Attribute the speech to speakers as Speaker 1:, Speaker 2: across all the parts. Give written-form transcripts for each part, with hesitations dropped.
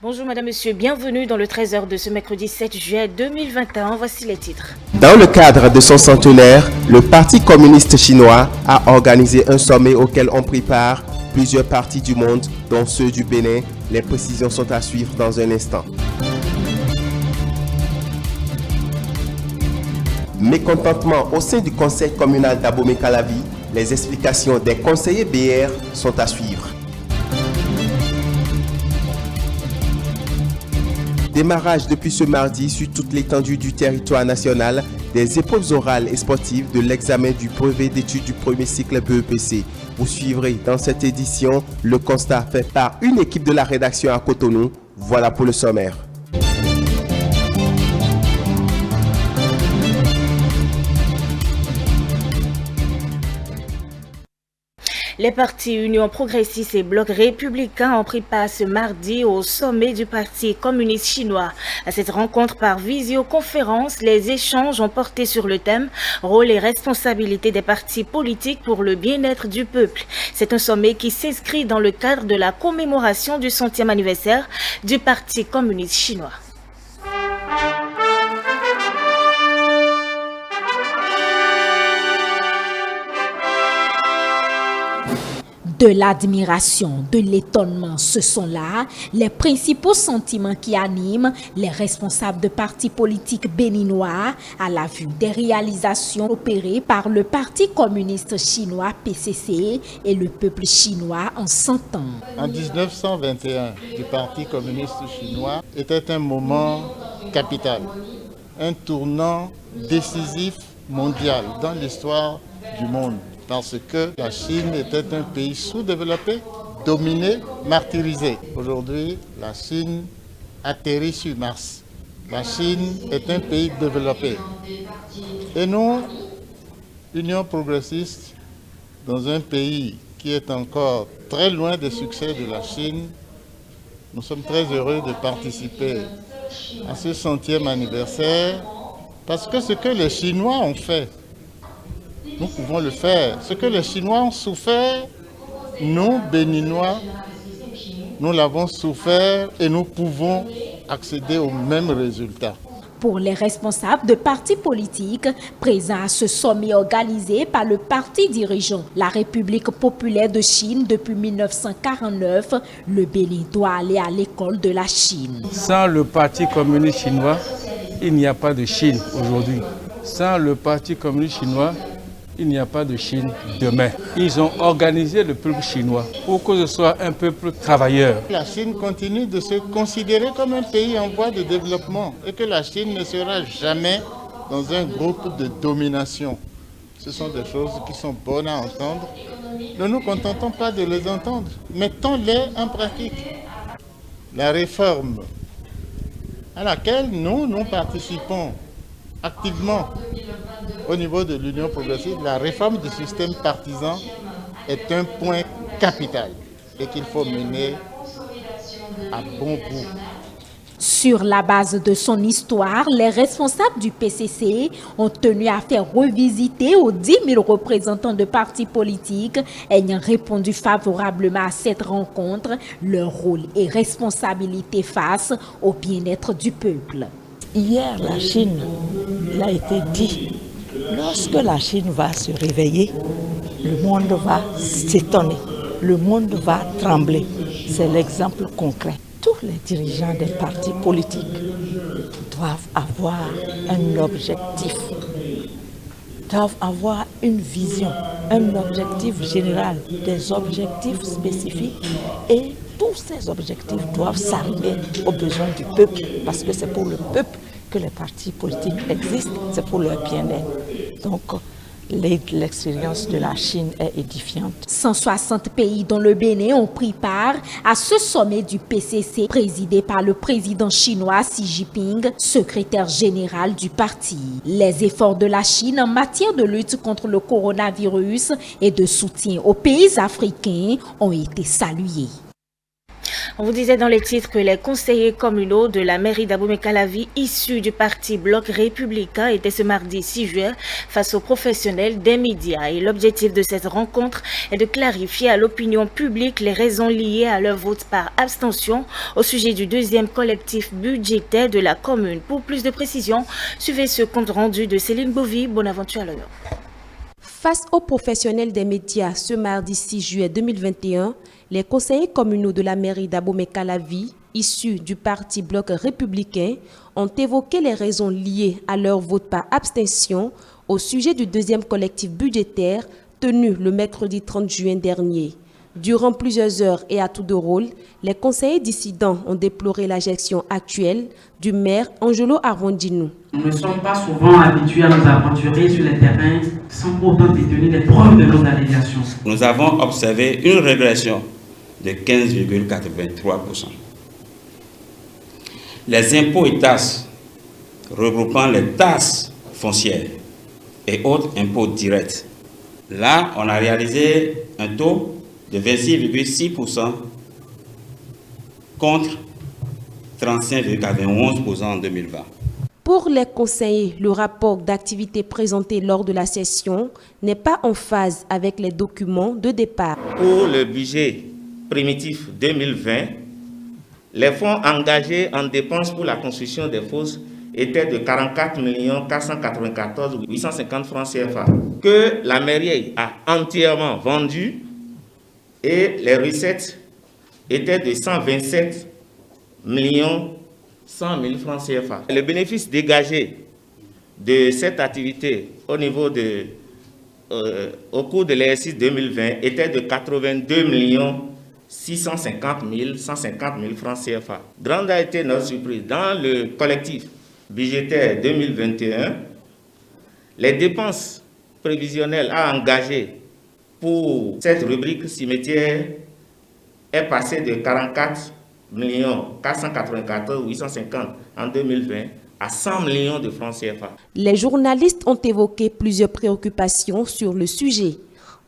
Speaker 1: Bonjour madame, monsieur, bienvenue dans le 13h de ce mercredi 7 juillet 2021. Voici les titres.
Speaker 2: Dans le cadre de son centenaire, le Parti communiste chinois a organisé un sommet auquel ont pris part plusieurs partis du monde, dont ceux du Bénin. Les précisions sont à suivre dans un instant. Mécontentement au sein du conseil communal d'Abomey-Calavi, les explications des conseillers BR sont à suivre. Démarrage depuis ce mardi sur toute l'étendue du territoire national des épreuves orales et sportives de l'examen du brevet d'études du premier cycle BEPC. Vous suivrez dans cette édition le constat fait par une équipe de la rédaction à Cotonou. Voilà pour le sommaire.
Speaker 1: Les partis Union progressiste et Bloc républicain ont pris part ce mardi au sommet du Parti communiste chinois. À cette rencontre par visioconférence, les échanges ont porté sur le thème « Rôle et responsabilité des partis politiques pour le bien-être du peuple ». C'est un sommet qui s'inscrit dans le cadre de la commémoration du 100e anniversaire du Parti communiste chinois.
Speaker 3: De l'admiration, de l'étonnement, ce sont là les principaux sentiments qui animent les responsables de partis politiques béninois à la vue des réalisations opérées par le Parti communiste chinois PCC et le peuple chinois en 100 ans.
Speaker 4: En 1921, le Parti communiste chinois était un moment capital, un tournant décisif mondial dans l'histoire du monde. Parce que la Chine était un pays sous-développé, dominé, martyrisé. Aujourd'hui, la Chine atterrit sur Mars. La Chine est un pays développé. Et nous, Union progressiste, dans un pays qui est encore très loin des succès de la Chine, nous sommes très heureux de participer à ce 100e anniversaire parce que ce que les Chinois ont fait, nous pouvons le faire. Ce que les Chinois ont souffert, nous, Béninois, nous l'avons souffert et nous pouvons accéder aux mêmes résultats.
Speaker 3: Pour les responsables de partis politiques présents à ce sommet organisé par le parti dirigeant la République populaire de Chine depuis 1949, le Bénin doit aller à l'école de la Chine.
Speaker 5: Sans le Parti communiste chinois, il n'y a pas de Chine aujourd'hui. Sans le Parti communiste chinois, il n'y a pas de Chine demain. Ils ont organisé le peuple chinois pour que ce soit un peuple travailleur.
Speaker 4: La Chine continue de se considérer comme un pays en voie de développement et que la Chine ne sera jamais dans un groupe de domination. Ce sont des choses qui sont bonnes à entendre. Ne nous contentons pas de les entendre, mettons-les en pratique. La réforme à laquelle nous participons activement au niveau de l'Union progressiste, la réforme du système partisan est un point capital et qu'il faut mener à bon bout.
Speaker 3: Sur la base de son histoire, les responsables du PCC ont tenu à faire revisiter aux 10 000 représentants de partis politiques ayant répondu favorablement à cette rencontre leur rôle et responsabilité face au bien-être du peuple.
Speaker 6: Hier, la Chine, il a été dit, lorsque la Chine va se réveiller, le monde va s'étonner, le monde va trembler. C'est l'exemple concret. Tous les dirigeants des partis politiques doivent avoir un objectif, doivent avoir une vision, un objectif général, des objectifs spécifiques et tous ces objectifs doivent s'arrimer aux besoins du peuple parce que c'est pour le peuple que les partis politiques existent, c'est pour leur bien-être. Donc, l'expérience de la Chine est édifiante.
Speaker 3: 160 pays dont le Bénin ont pris part à ce sommet du PCC présidé par le président chinois Xi Jinping, secrétaire général du parti. Les efforts de la Chine en matière de lutte contre le coronavirus et de soutien aux pays africains ont été salués.
Speaker 1: On vous disait dans les titres que les conseillers communaux de la mairie d'Abomey-Calavi, issus du parti Bloc républicain, étaient ce mardi 6 juin face aux professionnels des médias. Et l'objectif de cette rencontre est de clarifier à l'opinion publique les raisons liées à leur vote par abstention au sujet du deuxième collectif budgétaire de la commune. Pour plus de précisions, suivez ce compte rendu de Céline Bovy. Bonne aventure à l'honneur.
Speaker 7: Face aux professionnels des médias ce mardi 6 juillet 2021, les conseillers communaux de la mairie d'Abomey-Calavi, issus du parti Bloc républicain, ont évoqué les raisons liées à leur vote par abstention au sujet du deuxième collectif budgétaire tenu le mercredi 30 juin dernier. Durant plusieurs heures et à tour de rôle, les conseillers dissidents ont déploré la gestion actuelle du maire Angelo Arrondinou.
Speaker 8: Nous ne sommes pas souvent habitués à nous aventurer sur les terrains sans pourtant détenir les preuves de nos allégations.
Speaker 9: Nous avons observé une régression de 15,83%. Les impôts et taxes, regroupant les taxes foncières et autres impôts directs. Là, on a réalisé un taux de 26,6% contre 35,91% en 2020.
Speaker 7: Pour les conseillers, le rapport d'activité présenté lors de la session n'est pas en phase avec les documents de départ.
Speaker 10: Pour le budget primitif 2020, les fonds engagés en dépenses pour la construction des fosses étaient de 44 494 850 francs CFA, que la mairie a entièrement vendu, et les recettes étaient de 127 100 000 francs CFA. Le bénéfice dégagé de cette activité au niveau au cours de l'exercice 2020 était de 82 650 150 000 francs CFA. Grande a été notre surprise. Dans le collectif budgétaire 2021, les dépenses prévisionnelles à engager pour cette rubrique cimetière est passée de 44 494 850 en 2020 à 100 millions de francs CFA.
Speaker 7: Les journalistes ont évoqué plusieurs préoccupations sur le sujet.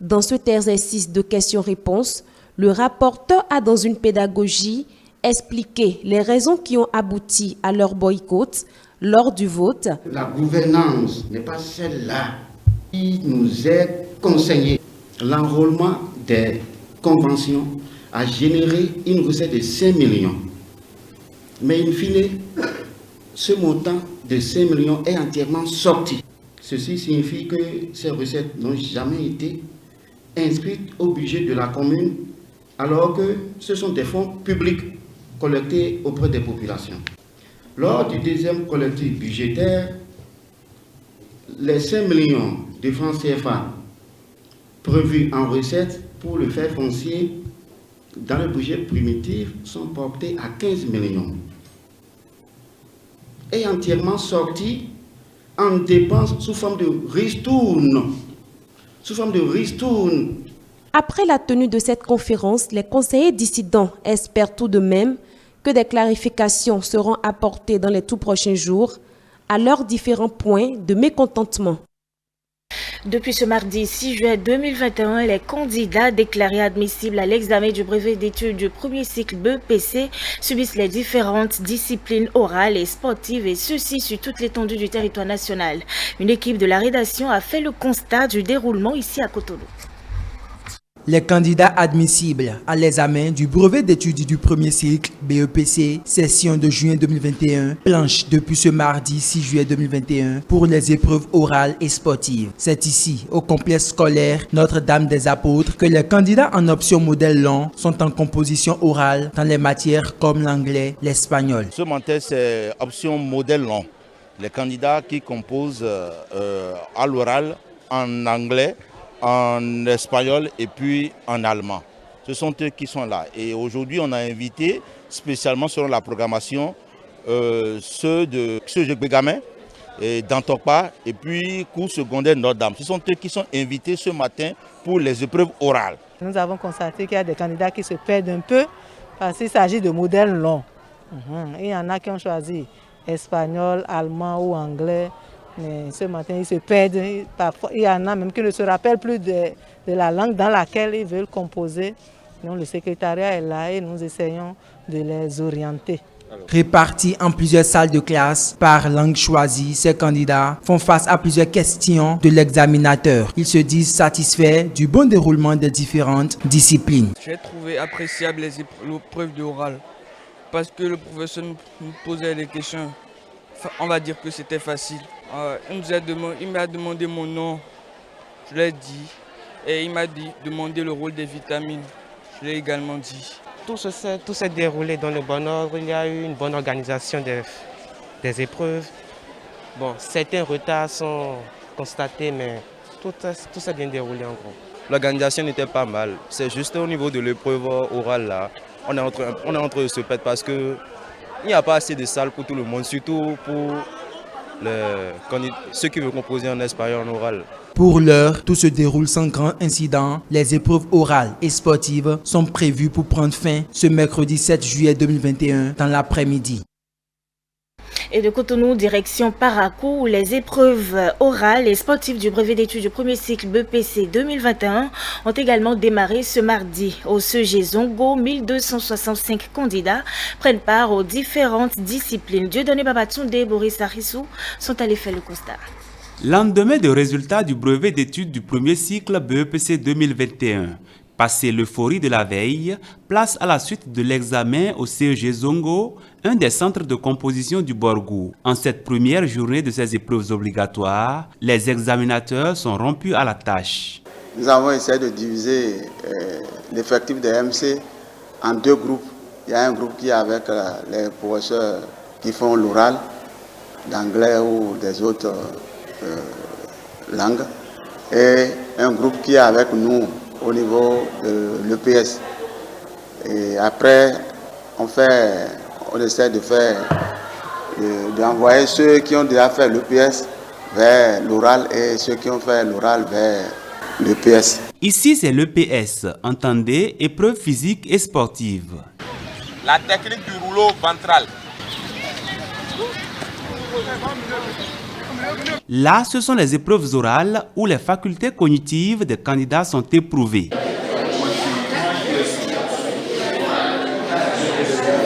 Speaker 7: Dans cet exercice de questions-réponses, le rapporteur a, dans une pédagogie, expliqué les raisons qui ont abouti à leur boycott lors du vote.
Speaker 11: La gouvernance n'est pas celle-là qui nous est conseillée. L'enrôlement des conventions a généré une recette de 5 millions. Mais in fine, ce montant de 5 millions est entièrement sorti. Ceci signifie que ces recettes n'ont jamais été inscrites au budget de la commune, alors que ce sont des fonds publics collectés auprès des populations. Lors du deuxième collectif budgétaire, les 5 millions de francs CFA prévus en recettes pour le fait foncier dans le budget primitif sont portés à 15 millions et entièrement sortis en dépenses sous forme de ristourne.
Speaker 7: Après la tenue de cette conférence, les conseillers dissidents espèrent tout de même que des clarifications seront apportées dans les tout prochains jours à leurs différents points de mécontentement.
Speaker 1: Depuis ce mardi 6 juin 2021, les candidats déclarés admissibles à l'examen du brevet d'études du premier cycle BEPC subissent les différentes disciplines orales et sportives, et ceci sur toute l'étendue du territoire national. Une équipe de la rédaction a fait le constat du déroulement ici à Cotonou.
Speaker 12: Les candidats admissibles à l'examen du brevet d'études du premier cycle BEPC, session de juin 2021, planchent depuis ce mardi 6 juillet 2021 pour les épreuves orales et sportives. C'est ici, au complexe scolaire Notre-Dame des Apôtres, que les candidats en option modèle long sont en composition orale dans les matières comme l'anglais, l'espagnol.
Speaker 13: Ce matin, c'est option modèle long. Les candidats qui composent à l'oral en anglais, en espagnol et puis en allemand. Ce sont eux qui sont là. Et aujourd'hui, on a invité spécialement selon la programmation ceux de Bégamin, d'Antokpa et puis cours secondaire Notre-Dame. Ce sont eux qui sont invités ce matin pour les épreuves orales.
Speaker 6: Nous avons constaté qu'il y a des candidats qui se perdent un peu parce qu'il s'agit de modèles longs. Il y en a qui ont choisi espagnol, allemand ou anglais. Mais ce matin, ils se perdent. Parfois, il y en a même qui ne se rappellent plus de la langue dans laquelle ils veulent composer Donc le secrétariat est là et nous essayons de les orienter.
Speaker 12: Répartis en plusieurs salles de classe par langue choisie, ces candidats font face à plusieurs questions de l'examinateur. Ils se disent satisfaits du bon déroulement des différentes disciplines.
Speaker 14: J'ai trouvé appréciable les épreuves de oral parce que le professeur nous posait des questions. On va dire que c'était facile. Il m'a demandé mon nom, je l'ai dit, et il m'a demandé le rôle des vitamines, je l'ai également dit.
Speaker 15: Tout s'est déroulé dans le bon ordre, il y a eu une bonne organisation des épreuves. Bon, certains retards sont constatés, mais tout s'est bien déroulé en gros.
Speaker 16: L'organisation n'était pas mal, c'est juste au niveau de l'épreuve orale là, on est en train de se perdre parce qu'il n'y a pas assez de salles pour tout le monde, surtout pour ceux qui veulent composer en espagnol en oral.
Speaker 12: Pour l'heure, tout se déroule sans grand incident. Les épreuves orales et sportives sont prévues pour prendre fin ce mercredi 7 juillet 2021 dans l'après-midi.
Speaker 1: Et de Cotonou, direction Parakou, où les épreuves orales et sportives du brevet d'études du premier cycle BEPC 2021 ont également démarré ce mardi. Au CEG Zongo, 1265 candidats prennent part aux différentes disciplines. Dieudonné Babatunde et Boris Arissou sont allés faire le constat.
Speaker 17: Lendemain des résultats du brevet d'études du premier cycle BEPC 2021, passé l'euphorie de la veille, place à la suite de l'examen au CEG Zongo, un des centres de composition du Borgou. En cette première journée de ces épreuves obligatoires, les examinateurs sont rompus à la tâche.
Speaker 18: Nous avons essayé de diviser l'effectif des MC en deux groupes. Il y a un groupe qui est avec les professeurs qui font l'oral d'anglais ou des autres langues, et un groupe qui est avec nous au niveau de l'EPS. Et après, on essaie d'envoyer ceux qui ont déjà fait l'EPS vers l'oral et ceux qui ont fait l'oral vers l'EPS.
Speaker 17: Ici, c'est l'EPS, entendez, épreuve physique et sportive.
Speaker 19: La technique du rouleau ventral.
Speaker 17: Là, ce sont les épreuves orales où les facultés cognitives des candidats sont éprouvées.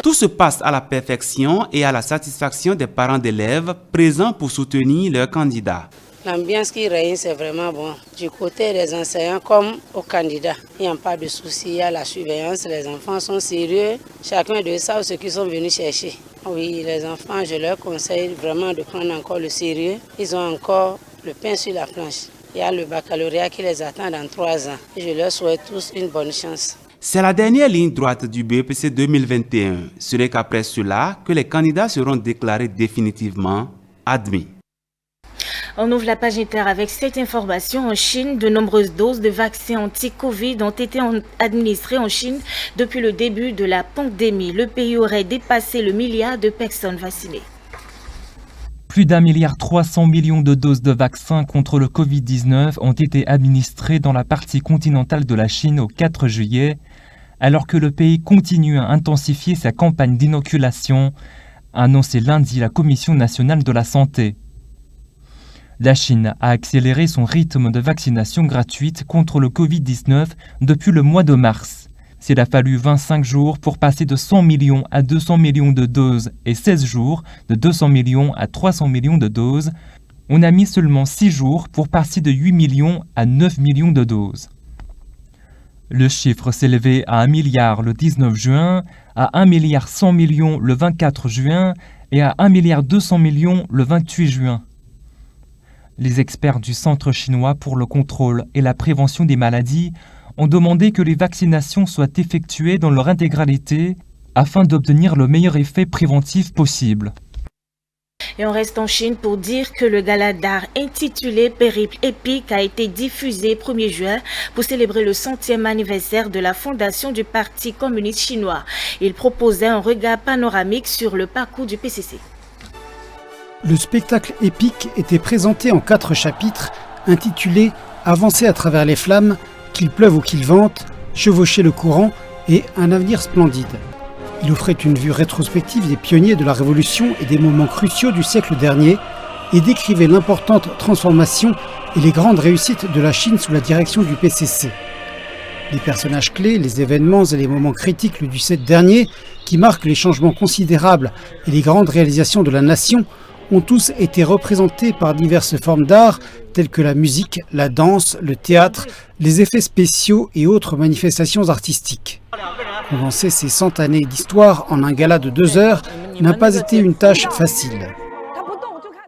Speaker 17: Tout se passe à la perfection et à la satisfaction des parents d'élèves présents pour soutenir leurs candidats.
Speaker 20: L'ambiance qui règne, c'est vraiment bon. Du côté des enseignants comme aux candidats, il n'y a pas de souci, il y a la surveillance, les enfants sont sérieux. Chacun de savent ce qu'ils sont venus chercher. Oui, les enfants, je leur conseille vraiment de prendre encore le sérieux. Ils ont encore le pain sur la planche. Il y a le baccalauréat qui les attend dans 3 ans. Je leur souhaite tous une bonne chance.
Speaker 17: C'est la dernière ligne droite du BEPC 2021. Ce n'est qu'après cela que les candidats seront déclarés définitivement admis.
Speaker 1: On ouvre la page inter avec cette information. En Chine, de nombreuses doses de vaccins anti-Covid ont été administrées en Chine depuis le début de la pandémie. Le pays aurait dépassé le milliard de personnes vaccinées.
Speaker 21: Plus d'1,3 milliard de doses de vaccins contre le Covid-19 ont été administrées dans la partie continentale de la Chine au 4 juillet, alors que le pays continue à intensifier sa campagne d'inoculation, a annoncé lundi la Commission nationale de la santé. La Chine a accéléré son rythme de vaccination gratuite contre le Covid-19 depuis le mois de mars. S'il a fallu 25 jours pour passer de 100 millions à 200 millions de doses et 16 jours de 200 millions à 300 millions de doses, on a mis seulement 6 jours pour passer de 8 millions à 9 millions de doses. Le chiffre s'est élevé à 1 milliard le 19 juin, à 1 milliard 100 millions le 24 juin et à 1 milliard 200 millions le 28 juin. Les experts du Centre chinois pour le contrôle et la prévention des maladies ont demandé que les vaccinations soient effectuées dans leur intégralité afin d'obtenir le meilleur effet préventif possible.
Speaker 1: Et on reste en Chine pour dire que le gala d'art intitulé Périple épique a été diffusé 1er juin pour célébrer le 100e anniversaire de la fondation du Parti communiste chinois. Il proposait un regard panoramique sur le parcours du PCC.
Speaker 22: Le spectacle épique était présenté en 4 chapitres intitulés « Avancer à travers les flammes »,« Qu'il pleuve ou qu'il vente »,« Chevaucher le courant » et « Un avenir splendide ». Il offrait une vue rétrospective des pionniers de la Révolution et des moments cruciaux du siècle dernier et décrivait l'importante transformation et les grandes réussites de la Chine sous la direction du PCC. Les personnages clés, les événements et les moments critiques du 7 dernier, qui marquent les changements considérables et les grandes réalisations de la nation, ont tous été représentés par diverses formes d'art, telles que la musique, la danse, le théâtre, les effets spéciaux et autres manifestations artistiques. Condenser ces 100 années d'histoire en un gala de 2 heures n'a pas été une tâche facile.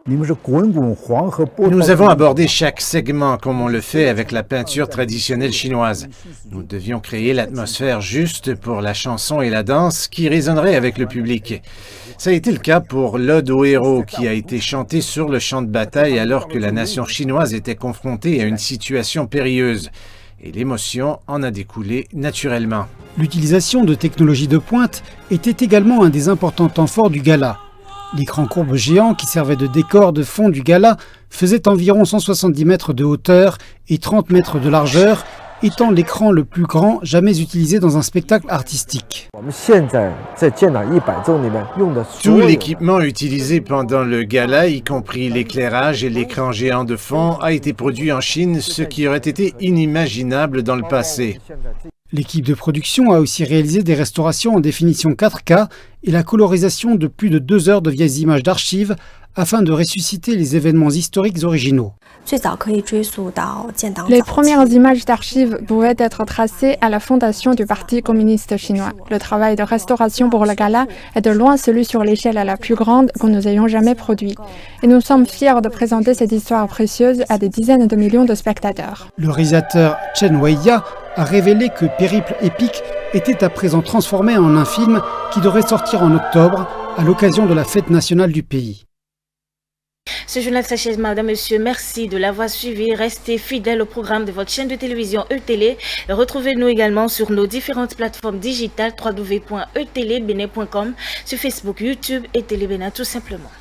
Speaker 2: Nous avons abordé chaque segment comme on le fait avec la peinture traditionnelle chinoise. Nous devions créer l'atmosphère juste pour la chanson et la danse qui résonnerait avec le public. Ça a été le cas pour l'Ode aux héros qui a été chanté sur le champ de bataille alors que la nation chinoise était confrontée à une situation périlleuse. Et l'émotion en a découlé naturellement.
Speaker 22: L'utilisation de technologies de pointe était également un des importants temps forts du gala. L'écran courbe géant qui servait de décor de fond du gala faisait environ 170 mètres de hauteur et 30 mètres de largeur, étant l'écran le plus grand jamais utilisé dans un spectacle artistique.
Speaker 2: Tout l'équipement utilisé pendant le gala, y compris l'éclairage et l'écran géant de fond, a été produit en Chine, ce qui aurait été inimaginable dans le passé.
Speaker 22: L'équipe de production a aussi réalisé des restaurations en définition 4K et la colorisation de plus de 2 heures de vieilles images d'archives afin de ressusciter les événements historiques originaux.
Speaker 5: Les premières images d'archives pouvaient être tracées à la fondation du Parti communiste chinois. Le travail de restauration pour le gala est de loin celui sur l'échelle la plus grande que nous ayons jamais produit. Et nous sommes fiers de présenter cette histoire précieuse à des dizaines de millions de spectateurs.
Speaker 22: Le réalisateur Chen Weiya a révélé que Périple épique était à présent transformé en un film qui devrait sortir en octobre à l'occasion de la fête nationale du pays.
Speaker 1: Ce journal s'achève, madame, monsieur. Merci de l'avoir suivi. Restez fidèles au programme de votre chaîne de télévision E-Télé. Retrouvez-nous également sur nos différentes plateformes digitales www.etelebene.com, sur Facebook, YouTube et Télé Bénin tout simplement.